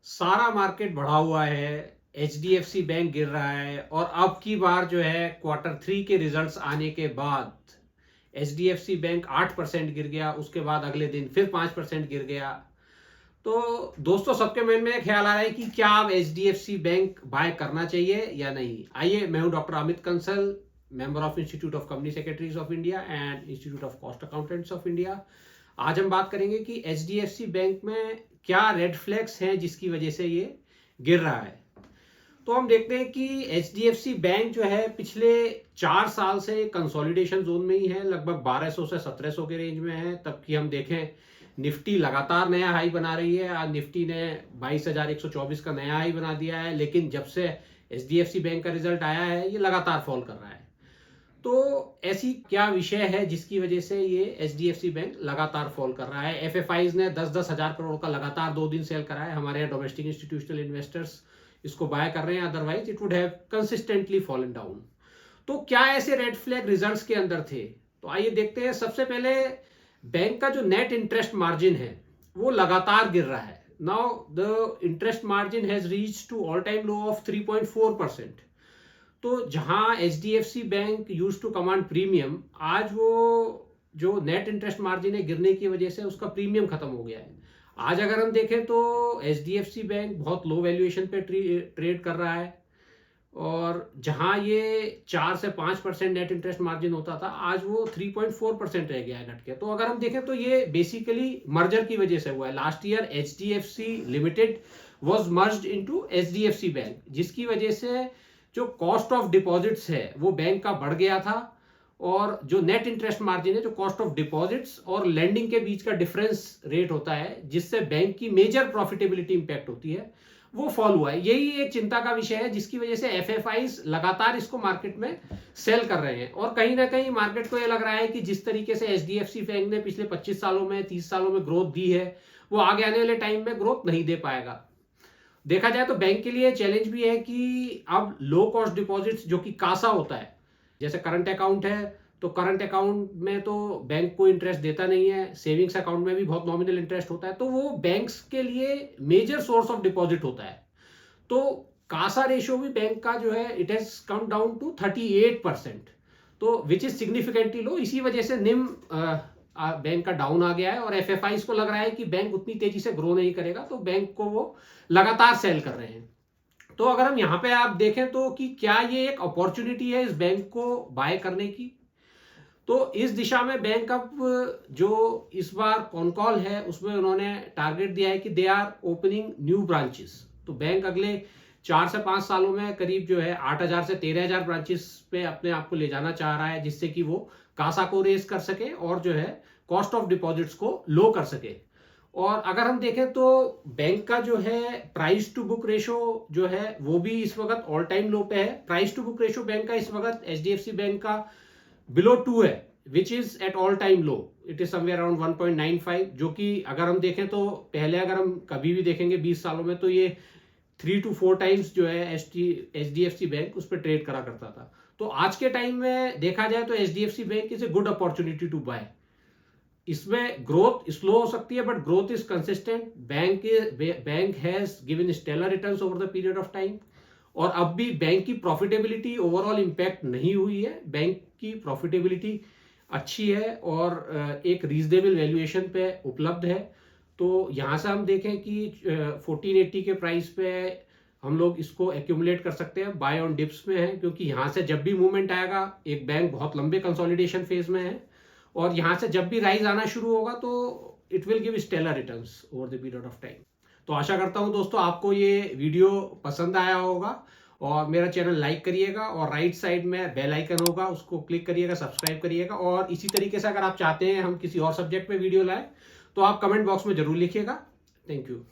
सारा मार्केट बढ़ा हुआ है। एचडीएफसी बैंक गिर रहा है और अब की बार जो है Q3 के रिजल्ट्स आने के बाद एचडीएफसी बैंक 8% गिर गया। उसके बाद अगले दिन फिर 5% गिर गया। तो दोस्तों, सबके मन में ख्याल आ रहा है कि क्या अब एचडीएफसी बैंक बाय करना चाहिए या नहीं। आइए, मैं हूं doctor Amit Kansal, member of institute of company secretaries of India and institute of cost accountants of India. आज हम बात करेंगे कि एचडीएफसी बैंक में क्या रेड फ्लैग्स हैं जिसकी वजह से ये गिर रहा है। तो हम देखते हैं कि एचडीएफसी बैंक जो है पिछले 4 साल से कंसोलिडेशन जोन में ही है, लगभग 1200 से 1700 के रेंज में है। तब कि हम देखें, निफ्टी लगातार नया हाई बना रही है। आज निफ्टी ने 22,124 का नया हाई बना दिया है, लेकिन जब से एचडीएफसी बैंक का रिजल्ट आया है ये लगातार फॉल कर रहा है। तो ऐसी क्या विषय है जिसकी वजह से ये एचडीएफसी बैंक लगातार फॉल कर रहा है। एफएफआईज ने 10-10 हजार करोड़ का लगातार 2 दिन सेल करा है। हमारे यहाँ डोमेस्टिक इंस्टीट्यूशनल इन्वेस्टर्स इसको बाय कर रहे हैं, otherwise it would have consistently fallen down. तो क्या ऐसे रेड फ्लैग रिजल्ट्स के अंदर थे? तो आइए देखते हैं। सबसे पहले, बैंक का जो नेट इंटरेस्ट मार्जिन है वो लगातार गिर रहा है। Now the interest margin has reached to all time low of 3.4%। तो जहां HDFC bank used to command premium, आज वो जो नेट इंटरेस्ट मार्जिन है गिरने की वजह से उसका प्रीमियम खत्म हो गया है। आज अगर हम देखें तो एचडीएफसी बैंक बहुत लो वैल्यूएशन पे ट्रेड कर रहा है, और जहां ये 4 से 5% नेट इंटरेस्ट मार्जिन होता था, आज वो 3.4% रह गया है घट के। तो अगर हम देखें तो ये बेसिकली मर्जर की वजह से हुआ है। Last year HDFC limited was merged into HDFC bank, जिसकी वजह से जो कॉस्ट ऑफ डिपॉजिट्स है वो बैंक का बढ़ गया था, और जो नेट इंटरेस्ट मार्जिन है, जो कॉस्ट ऑफ डिपॉजिट्स और लेंडिंग के बीच का डिफरेंस रेट होता है जिससे बैंक की मेजर प्रॉफिटेबिलिटी इंपैक्ट होती है, वो फॉल हुआ है। यही एक चिंता का विषय है जिसकी वजह से एफएफआईज लगातार इसको मार्केट में सेल कर रहे हैं। और कहीं ना कहीं मार्केट को ये लग रहा है कि जिस तरीके से एचडीएफसी बैंक ने पिछले 25 सालों में 30 सालों में ग्रोथ दी है, वो आगे आने वाले टाइम में ग्रोथ नहीं दे पाएगा। देखा जाए तो बैंक के लिए चैलेंज भी है कि अब लो कॉस्ट डिपॉजिट्स, जो कि कासा होता है, जैसे करंट अकाउंट है, तो करंट अकाउंट में तो बैंक को इंटरेस्ट देता नहीं है, सेविंग्स अकाउंट में भी बहुत नॉमिनल इंटरेस्ट होता है, तो वो बैंक्स के लिए मेजर सोर्स ऑफ डिपॉजिट होता है। तो कासा रेशियो भी बैंक का जो है it has come down to 38%, तो विच इज सिग्निफिकेंटली लो। इसी वजह से निम बैंक का डाउन आ गया है, और एफएफआईज को लग रहा है कि बैंक उतनी तेजी से ग्रो नहीं करेगा, तो बैंक को वो लगातार सेल कर रहे हैं। तो अगर हम यहाँ पे आप देखें तो कि क्या ये एक अपॉर्चुनिटी है इस बैंक को बाय करने की, तो इस दिशा में बैंक अब जो इस बार कॉन कॉल है उसमें उन्होंने टारगेट दिया है कि they are opening new branches. तो बैंक अगले 4 से 5 सालों में करीब जो है 8,000 से 13,000 ब्रांचेस पे अपने आप को ले जाना चाह रहा है, जिससे कि वो कासा को रेस कर सके और जो है कॉस्ट ऑफ डिपॉजिट्स को लो कर सके। और अगर हम देखें तो बैंक का जो है प्राइस टू बुक रेशो जो है वो भी इस वक्त ऑल टाइम लो पे है। Price to book ratio bank का इस वक्त एचडीएफसी बैंक का बिलो 2 है, which is at all time low. It is somewhere around 1.95, जो कि अगर हम देखें तो पहले अगर हम कभी भी देखेंगे 20 सालों में, तो ये 3 to 4 टाइम्स जो है एचडीएफसी बैंक उस पर ट्रेड करा करता था। तो आज के टाइम में देखा जाए तो HDFC bank is a good opportunity to buy. इसमें ग्रोथ स्लो हो सकती है, but growth is consistent. Bank has given stellar returns over the period of time, और अब भी बैंक की प्रॉफिटेबिलिटी ओवरऑल इंपैक्ट नहीं हुई है। बैंक की प्रॉफिटेबिलिटी अच्छी है और एक रीजनेबल वैल्यूएशन पे उपलब्ध है। तो यहाँ से हम देखें कि 1480 के प्राइस पे हम लोग इसको एक्यूमुलेट कर सकते हैं, बाय ऑन डिप्स में है, क्योंकि यहाँ से जब भी मूवमेंट आएगा, एक बैंक बहुत लंबे कंसोलिडेशन फेज में है, और यहाँ से जब भी राइज आना शुरू होगा तो it will give stellar returns over the period of time. तो आशा करता हूँ दोस्तों आपको ये वीडियो पसंद आया होगा, और मेरा चैनल लाइक करिएगा, और राइट साइड में बेल आइकन होगा उसको क्लिक करिएगा, सब्सक्राइब करिएगा। और इसी तरीके से अगर आप चाहते हैं हम किसी और सब्जेक्ट पे वीडियो लाएं तो आप कमेंट बॉक्स में जरूर लिखिएगा। Thank you.